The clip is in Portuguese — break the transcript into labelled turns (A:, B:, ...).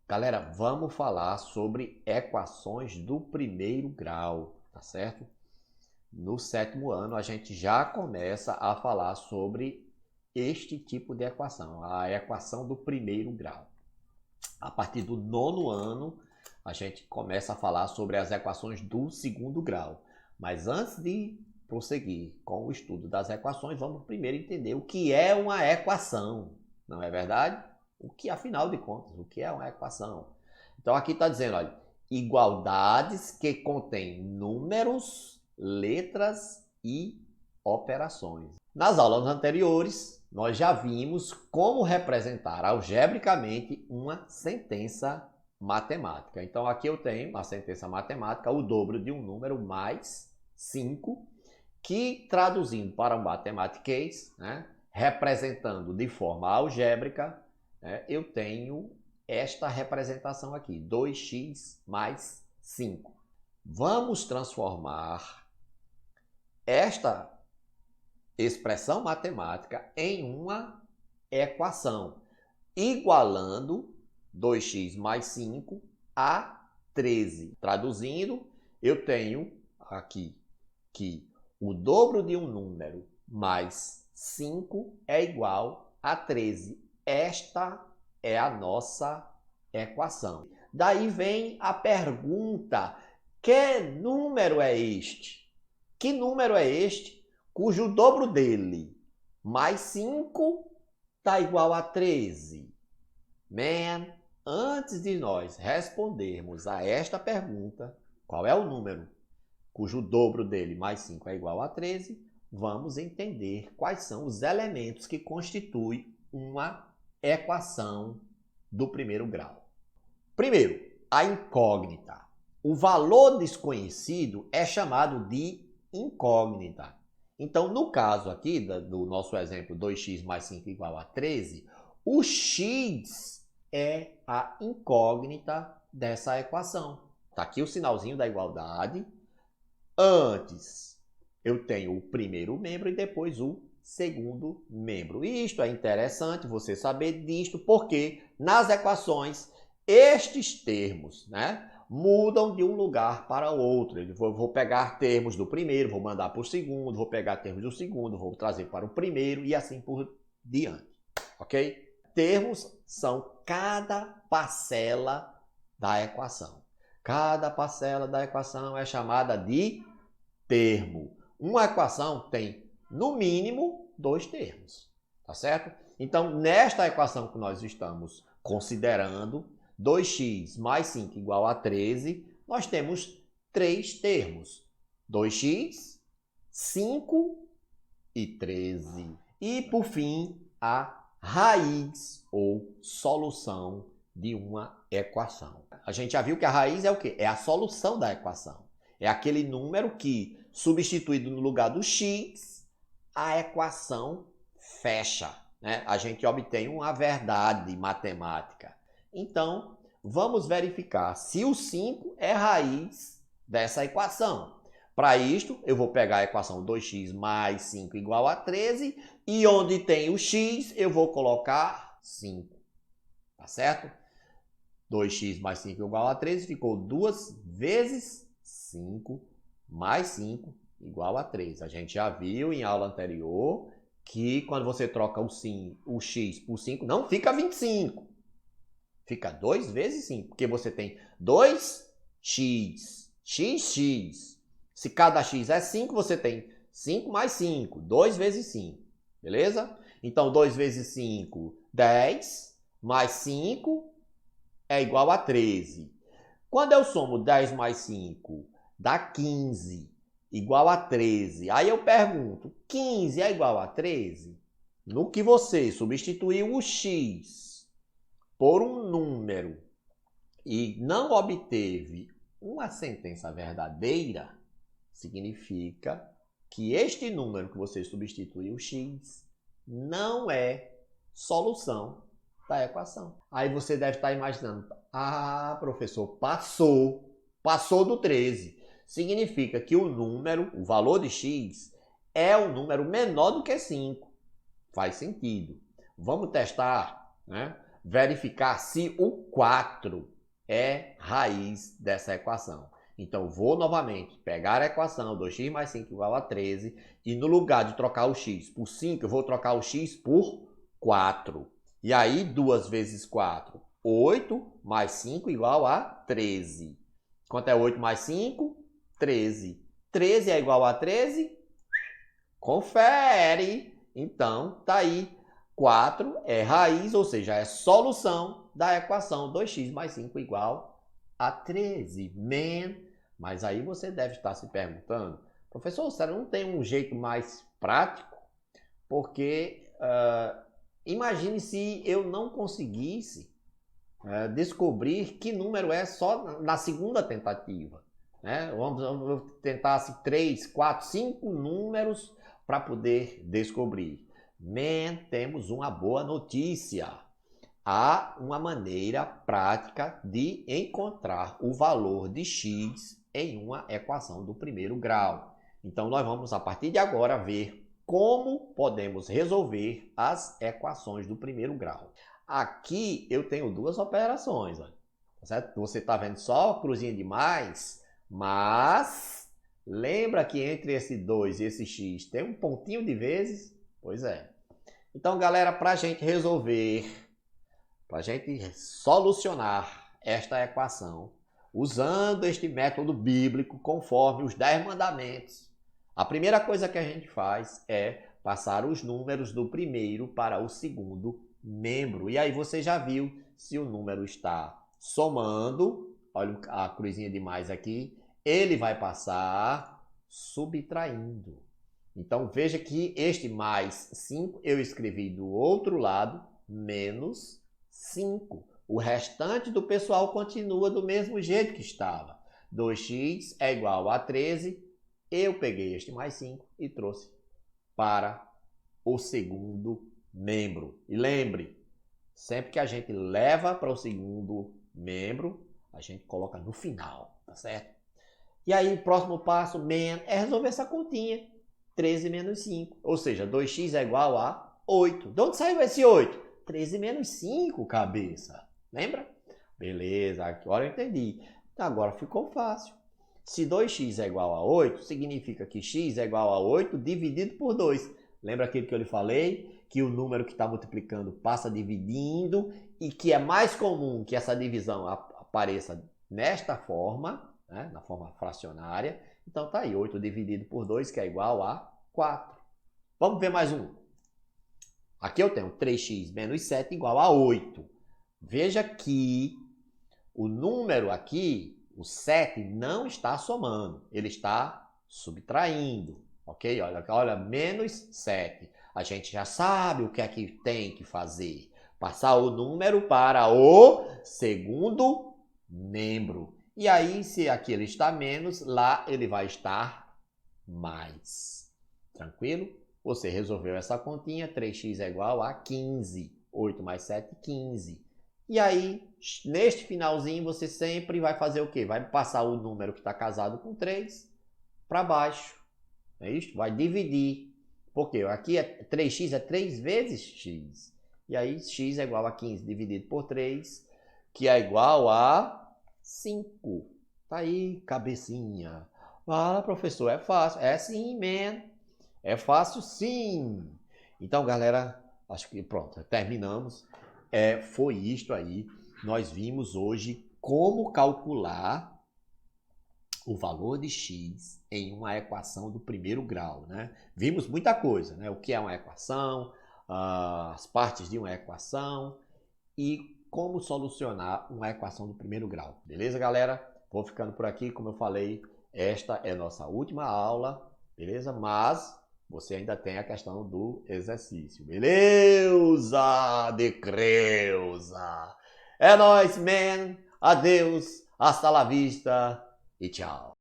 A: Galera, vamos falar sobre equações do primeiro grau, tá certo? No sétimo ano, a gente já começa a falar sobre este tipo de equação, a equação do primeiro grau. A partir do nono ano, a gente começa a falar sobre as equações do segundo grau. Mas antes de prosseguir com o estudo das equações, vamos primeiro entender o que é uma equação, não é verdade? O que, afinal de contas, o que é uma equação? Então aqui está dizendo, olha, igualdades que contêm números, letras e operações. Nas aulas anteriores, nós já vimos como representar algebricamente uma sentença matemática. Então aqui eu tenho uma sentença matemática, o dobro de um número mais 5, que traduzindo para o matematiquês, representando de forma algébrica, eu tenho esta representação aqui, 2x mais 5. Vamos transformar esta expressão matemática em uma equação, igualando 2x mais 5 a 13. Traduzindo, eu tenho aqui que o dobro de um número mais 5 é igual a 13. Esta é a nossa equação. Daí vem a pergunta: que número é este? Que número é este cujo dobro dele mais 5 está igual a 13? Antes de nós respondermos a esta pergunta, qual é o número cujo dobro dele mais 5 é igual a 13, vamos entender quais são os elementos que constituem uma equação do primeiro grau. Primeiro, a incógnita. O valor desconhecido é chamado de incógnita. Então, no caso aqui do nosso exemplo 2x mais 5 igual a 13, o x é a incógnita dessa equação. Está aqui o sinalzinho da igualdade. Antes, eu tenho o primeiro membro e depois o segundo membro. E isto é interessante você saber disto, porque nas equações estes termos, mudam de um lugar para o outro. Eu vou pegar termos do primeiro, vou mandar para o segundo, vou pegar termos do segundo, vou trazer para o primeiro e assim por diante, ok? Termos são cada parcela da equação. Cada parcela da equação é chamada de termo. Uma equação tem, no mínimo, 2 termos, tá certo? Então, nesta equação que nós estamos considerando, 2x mais 5 igual a 13, nós temos 3 termos. 2x, 5 e 13. E, por fim, a raiz ou solução de uma equação. A gente já viu que a raiz é o quê? É a solução da equação. É aquele número que, substituído no lugar do x, a equação fecha. A gente obtém uma verdade matemática. Então, vamos verificar se o 5 é raiz dessa equação. Para isto, eu vou pegar a equação 2x mais 5 igual a 13 e onde tem o x, eu vou colocar 5. Tá certo? 2x mais 5 igual a 13 ficou 2 vezes 5 mais 5 igual a 13. A gente já viu em aula anterior que quando você troca o x por 5, não fica 25. Fica 2 vezes 5, porque você tem 2x, xx. Se cada x é 5, você tem 5 mais 5, 2 vezes 5, beleza? Então, 2 vezes 5, 10, mais 5 é igual a 13. Quando eu somo 10 mais 5, dá 15, igual a 13. Aí eu pergunto, 15 é igual a 13? No que você substituiu o x por um número e não obteve uma sentença verdadeira, significa que este número que você substituiu, x, não é solução da equação. Aí você deve estar imaginando, professor, passou do 13. Significa que o número, o valor de x, é um número menor do que 5. Faz sentido. Vamos testar, verificar se o 4 é raiz dessa equação. Então, vou novamente pegar a equação 2x mais 5 igual a 13 e no lugar de trocar o x por 5, eu vou trocar o x por 4. E aí, 2 vezes 4, 8 mais 5 igual a 13. Quanto é 8 mais 5? 13. 13 é igual a 13? Confere! Então, tá aí. 4 é raiz, ou seja, é solução da equação 2x mais 5 igual a 13. Mas aí você deve estar se perguntando, professor, será que não tem um jeito mais prático? Porque imagine se eu não conseguisse descobrir que número é só na segunda tentativa. Né? Vamos tentar 3, 4, 5 números para poder descobrir. Temos uma boa notícia. Há uma maneira prática de encontrar o valor de x em uma equação do primeiro grau. Então, nós vamos, a partir de agora, ver como podemos resolver as equações do primeiro grau. Aqui eu tenho duas operações. Olha, certo? Você está vendo só a cruzinha de mais, mas lembra que entre esse 2 e esse x tem um pontinho de vezes? Pois é. Então, galera, para a gente resolver, para a gente solucionar esta equação, usando este método bíblico conforme os 10 mandamentos, a primeira coisa que a gente faz é passar os números do primeiro para o segundo membro. E aí você já viu se o número está somando, olha a cruzinha de mais aqui, ele vai passar subtraindo. Então veja que este mais 5 eu escrevi do outro lado, menos 5. O restante do pessoal continua do mesmo jeito que estava. 2x é igual a 13. Eu peguei este mais 5 e trouxe para o segundo membro. E lembre, sempre que a gente leva para o segundo membro, a gente coloca no final, tá certo? E aí o próximo passo, é resolver essa continha. 13 menos 5, ou seja, 2x é igual a 8. De onde saiu esse 8? 13 menos 5, cabeça. Lembra? Beleza, agora eu entendi. Agora ficou fácil. Se 2x é igual a 8, significa que x é igual a 8 dividido por 2. Lembra aquilo que eu lhe falei? Que o número que está multiplicando passa dividindo e que é mais comum que essa divisão apareça nesta forma, né? Na forma fracionária. Então tá aí, 8 dividido por 2, que é igual a 4. Vamos ver mais um. Aqui eu tenho 3x menos 7 igual a 8. Veja que o número aqui, o 7, não está somando, ele está subtraindo, ok? Olha, menos 7. A gente já sabe o que é que tem que fazer. Passar o número para o segundo membro. E aí, se aqui ele está menos, lá ele vai estar mais. Tranquilo? Você resolveu essa continha, 3x é igual a 15. 8 mais 7, 15. E aí, neste finalzinho, você sempre vai fazer o quê? Vai passar o número que está casado com 3 para baixo. É isso? Vai dividir. Porque aqui 3x é 3 vezes x. E aí, x é igual a 15 dividido por 3, que é igual a 5. Tá aí, cabecinha. Fala, professor, é fácil. É sim, man. É fácil sim. Então, galera, acho que pronto, terminamos. Foi isto aí. Nós vimos hoje como calcular o valor de x em uma equação do primeiro grau, né? Vimos muita coisa, né? O que é uma equação, as partes de uma equação e como solucionar uma equação do primeiro grau. Beleza, galera? Vou ficando por aqui, como eu falei, esta é nossa última aula, beleza? Mas você ainda tem a questão do exercício. Beleza, de Creuza! É nóis, man! Adeus, hasta la vista e tchau!